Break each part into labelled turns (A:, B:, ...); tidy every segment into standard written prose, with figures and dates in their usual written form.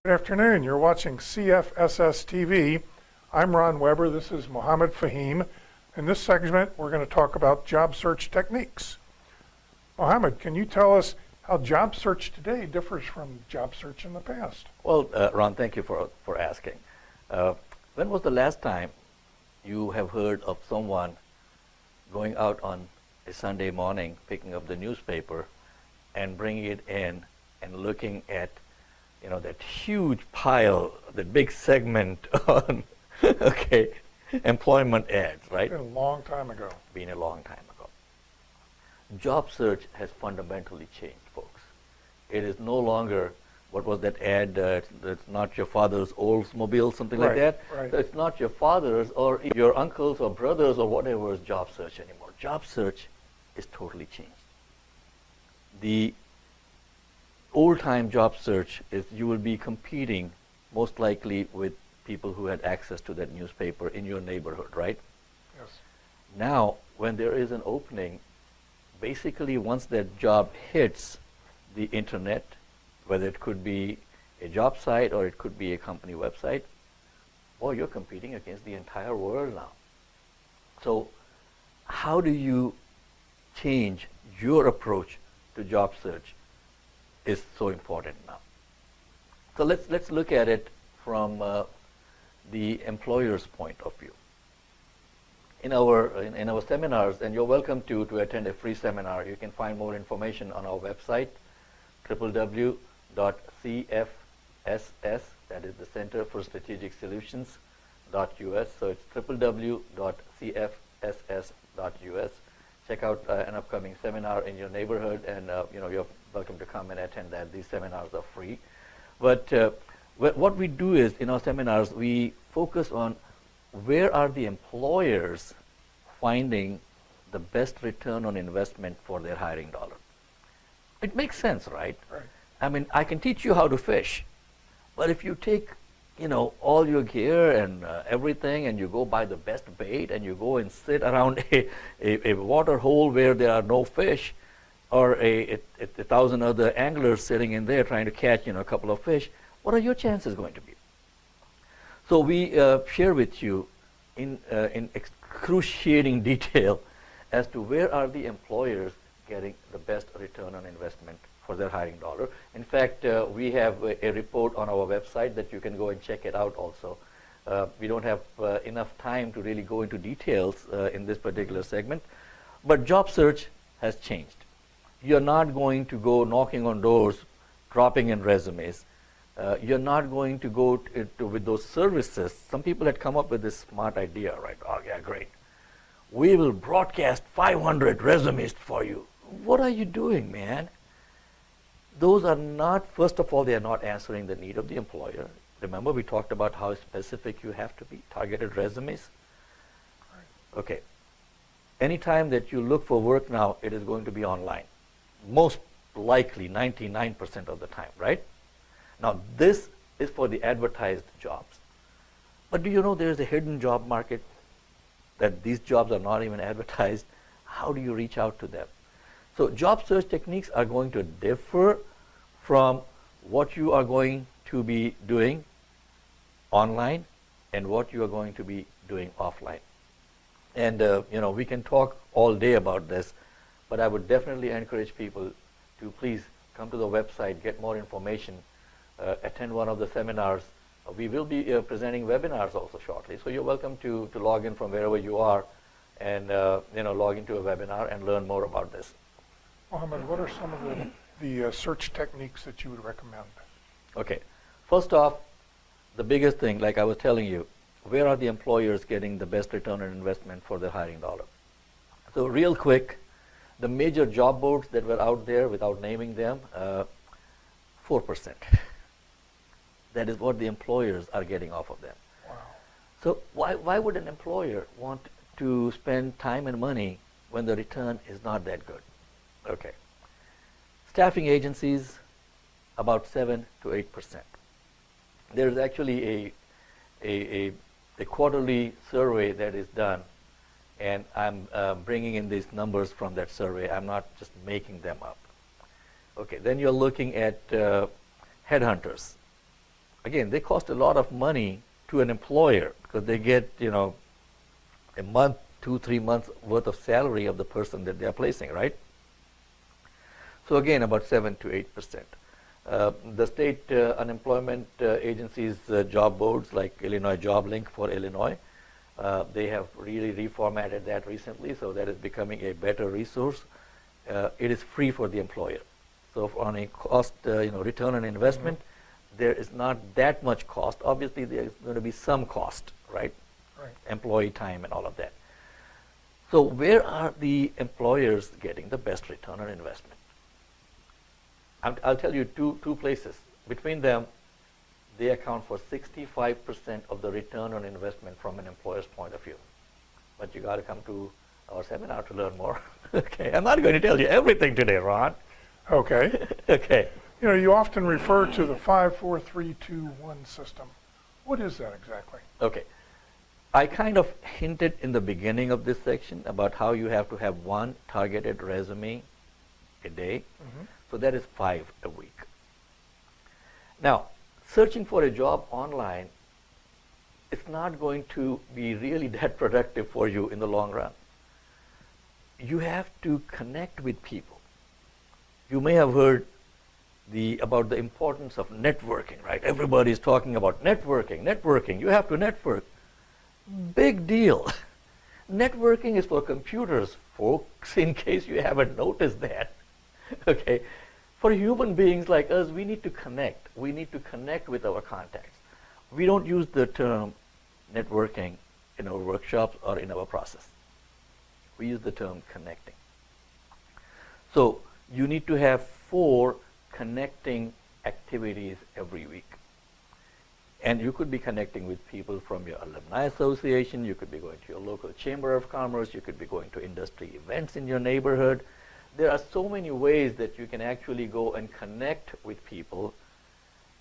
A: Good afternoon. You're watching CFSS TV. I'm Ron Weber. This is Mohammed Fahim. In this segment, we're going to talk about job search techniques. Mohammed, can you tell us how job search today differs from job search in the past?
B: Well, Ron, thank you for asking. When was the last time you have heard of someone going out on a Sunday morning, picking up the newspaper and bringing it in and looking at that huge pile, that big segment on, employment ads, right?
A: It's been a long time ago.
B: Been a long time ago. Job search has fundamentally changed, folks. It is no longer, what was that ad, it's not your father's Oldsmobile, something like that?
A: Right.
B: So it's not your father's or your uncle's or brother's or whatever's job search anymore. Job search is totally changed. The old-time job search is you will be competing most likely with people who had access to that newspaper in your neighborhood, right?
A: Yes.
B: Now, when there is an opening, basically once that job hits the internet, whether it could be a job site or it could be a company website, you're competing against the entire world now. So how do you change your approach to job search is so important now. So let's look at it from the employer's point of view. In our seminars, and you're welcome to attend a free seminar. You can find more information on our website, www.cfss, that is the Center for Strategic Solutions, .us. So it's www.cfss.us. Check out an upcoming seminar in your neighborhood, and you're welcome to come and attend that. These seminars are free. But what we do is, in our seminars, we focus on where are the employers finding the best return on investment for their hiring dollar. It makes sense, right?
A: Right.
B: I mean, I can teach you how to fish, but if you take all your gear and everything, and you go buy the best bait, and you go and sit around a water hole where there are no fish, or a 1,000 other anglers sitting in there trying to catch a couple of fish, what are your chances going to be? So we share with you in excruciating detail as to where are the employers getting the best return on investment for their hiring dollar. In fact, we have a report on our website that you can go and check it out also. We don't have enough time to really go into details in this particular segment, but job search has changed. You're not going to go knocking on doors, dropping in resumes. You're not going to go with those services. Some people had come up with this smart idea, right? Oh, yeah, great. We will broadcast 500 resumes for you. What are you doing, man? Those are not, first of all, they are not answering the need of the employer. Remember, we talked about how specific you have to be, targeted resumes? Okay. Anytime that you look for work now, it is going to be online. Most likely, 99% of the time, right? Now, this is for the advertised jobs. But do you know there is a hidden job market, that these jobs are not even advertised? How do you reach out to them? So job search techniques are going to differ from what you are going to be doing online and what you are going to be doing offline. And we can talk all day about this, but I would definitely encourage people to please come to the website, get more information, attend one of the seminars. We will be presenting webinars also shortly, so you're welcome to log in from wherever you are and log into a webinar and learn more about this.
A: Mohammed, what are some of the search techniques that you would recommend?
B: Okay, first off, the biggest thing, like I was telling you, where are the employers getting the best return on investment for their hiring dollar? So real quick, the major job boards that were out there, without naming them, 4%. That is what the employers are getting off of them.
A: Wow.
B: So why would an employer want to spend time and money when the return is not that good? Okay. Staffing agencies, about 7 to 8%. There's actually a quarterly survey that is done, and I'm bringing in these numbers from that survey. I'm not just making them up. Okay, then you're looking at headhunters. again, they cost a lot of money to an employer because they get, a month, 2, 3 months worth of salary of the person that they are placing, right? So again, about 7 to 8%. The state unemployment agencies, job boards like Illinois Job Link for Illinois, they have really reformatted that recently, so that is becoming a better resource. It is free for the employer. So on a cost, return on investment, there is not that much cost. Obviously, there is going to be some cost, right?
A: Right.
B: Employee time and all of that. So where are the employers getting the best return on investment? I'll tell you two places. Between them, they account for 65% of the return on investment from an employer's point of view. But you got to come to our seminar to learn more. Okay, I'm not going to tell you everything today, Ron.
A: Okay.
B: Okay.
A: You often refer to the 5, 4, 3, 2, 1 system. What is that exactly?
B: Okay. I kind of hinted in the beginning of this section about how you have to have one targeted resume a day. So that is 5 a week. Now, searching for a job online, it's not going to be really that productive for you in the long run. You have to connect with people. You may have heard about the importance of networking, right? Everybody is talking about networking. You have to network. Big deal. Networking is for computers, folks, in case you haven't noticed that. Okay? For human beings like us, we need to connect. We need to connect with our contacts. We don't use the term networking in our workshops or in our process. We use the term connecting. So you need to have 4 connecting activities every week. And you could be connecting with people from your alumni association, you could be going to your local chamber of commerce, you could be going to industry events in your neighborhood. There are so many ways that you can actually go and connect with people.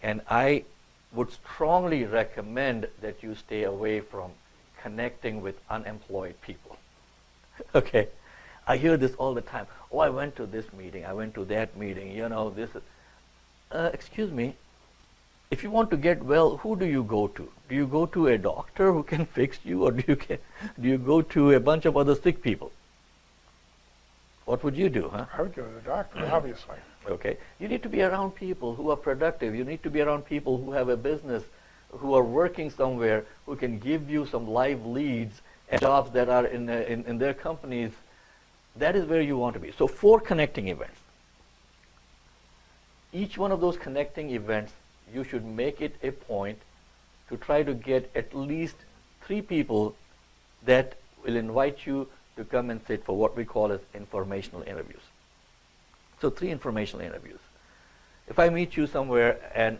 B: And I would strongly recommend that you stay away from connecting with unemployed people. Okay? I hear this all the time. Oh, I went to this meeting, I went to that meeting, this is... excuse me, if you want to get well, who do you go to? Do you go to a doctor who can fix you, or do you go to a bunch of other sick people? What would you do, huh?
A: I would go to the doctor, obviously.
B: Okay. You need to be around people who are productive. You need to be around people who have a business, who are working somewhere, who can give you some live leads and jobs that are in their companies. That is where you want to be. So 4 connecting events. Each one of those connecting events, you should make it a point to try to get at least 3 people that will invite you to come and sit for what we call as informational interviews. So 3 informational interviews. If I meet you somewhere and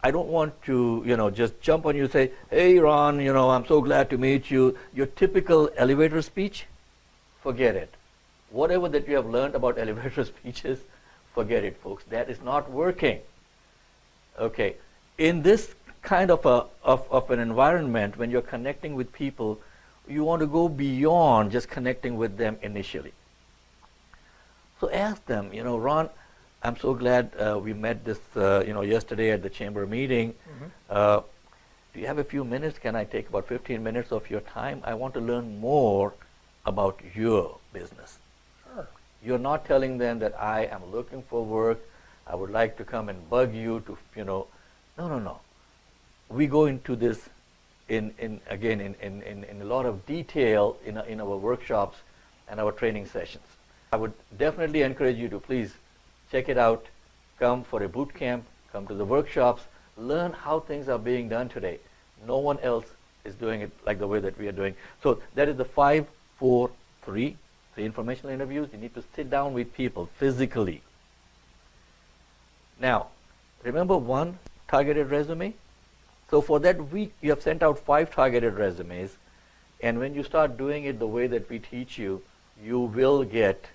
B: I don't want to, just jump on you and say, hey, Ron, I'm so glad to meet you. Your typical elevator speech, forget it. Whatever that you have learned about elevator speeches, forget it, folks. That is not working. Okay. In this kind of an environment, when you're connecting with people, you want to go beyond just connecting with them initially. So ask them, Ron, I'm so glad we met this, yesterday at the chamber meeting. Do you have a few minutes? Can I take about 15 minutes of your time? I want to learn more about your business.
A: Sure.
B: You're not telling them that I am looking for work. I would like to come and bug you to, No. We go into this in a lot of detail in our workshops and our training sessions. I would definitely encourage you to please check it out. Come for a boot camp, come to the workshops, learn how things are being done today. No one else is doing it like the way that we are doing. So that is the 5, 4, 3 informational interviews. You need to sit down with people physically. Now, remember 1 targeted resume? So for that week, you have sent out 5 targeted resumes, and when you start doing it the way that we teach you, you will get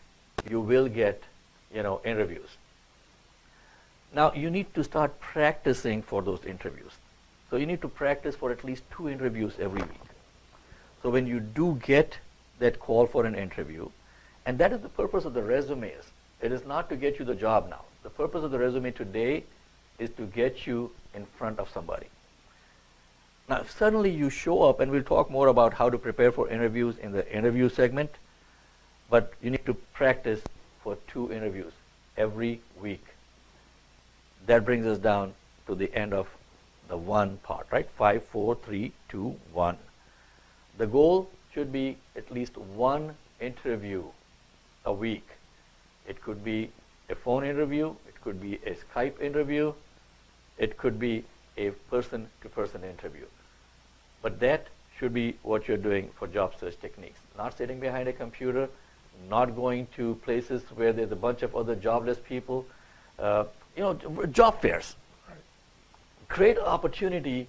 B: interviews. Now, you need to start practicing for those interviews. So you need to practice for at least 2 interviews every week. So when you do get that call for an interview, and that is the purpose of the resumes. It is not to get you the job now. The purpose of the resume today is to get you in front of somebody. Now, suddenly you show up, and we'll talk more about how to prepare for interviews in the interview segment, but you need to practice for 2 interviews every week. That brings us down to the end of the 1 part, right? 5, 4, 3, 2, 1. The goal should be at least 1 interview a week. It could be a phone interview, it could be a Skype interview, it could be a person-to-person interview. But that should be what you're doing for job search techniques. Not sitting behind a computer, not going to places where there's a bunch of other jobless people. Job fairs.
A: Right.
B: Create opportunity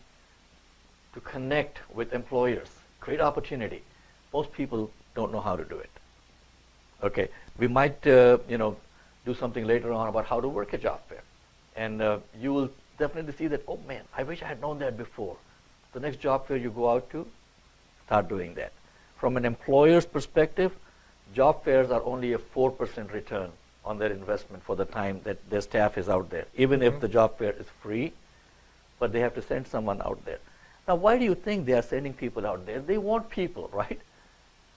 B: to connect with employers. Create opportunity. Most people don't know how to do it. Okay, we might do something later on about how to work a job fair, and you will definitely see that. Oh man, I wish I had known that before. The next job fair you go out to, start doing that. From an employer's perspective, job fairs are only a 4% return on their investment for the time that their staff is out there, even if the job fair is free, but they have to send someone out there. Now, why do you think they are sending people out there? They want people, right?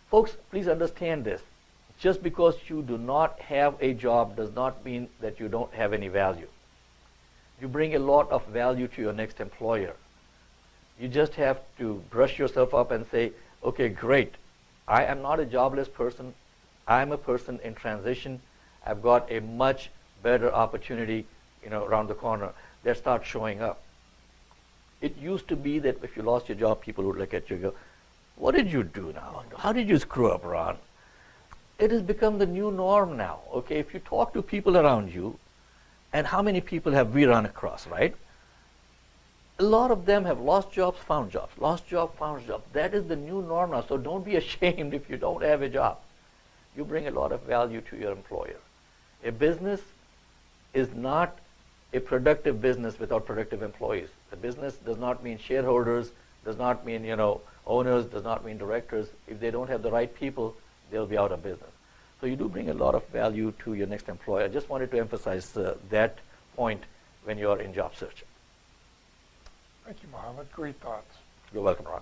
B: Folks, please understand this. Just because you do not have a job does not mean that you don't have any value. You bring a lot of value to your next employer. You just have to brush yourself up and say, okay, great. I am not a jobless person. I'm a person in transition. I've got a much better opportunity, around the corner. That starts showing up. It used to be that if you lost your job, people would look at you and go, what did you do now? How did you screw up, Ron? It has become the new norm now, okay? If you talk to people around you, and how many people have we run across, right? A lot of them have lost jobs, found jobs, lost job, found jobs. That is the new norm now, so don't be ashamed if you don't have a job. You bring a lot of value to your employer. A business is not a productive business without productive employees. The business does not mean shareholders, does not mean, owners, does not mean directors. If they don't have the right people, they'll be out of business. So you do bring a lot of value to your next employer. I just wanted to emphasize that point when you're in job search.
A: Thank you, Mohammed. Great thoughts.
B: You're welcome, Ron.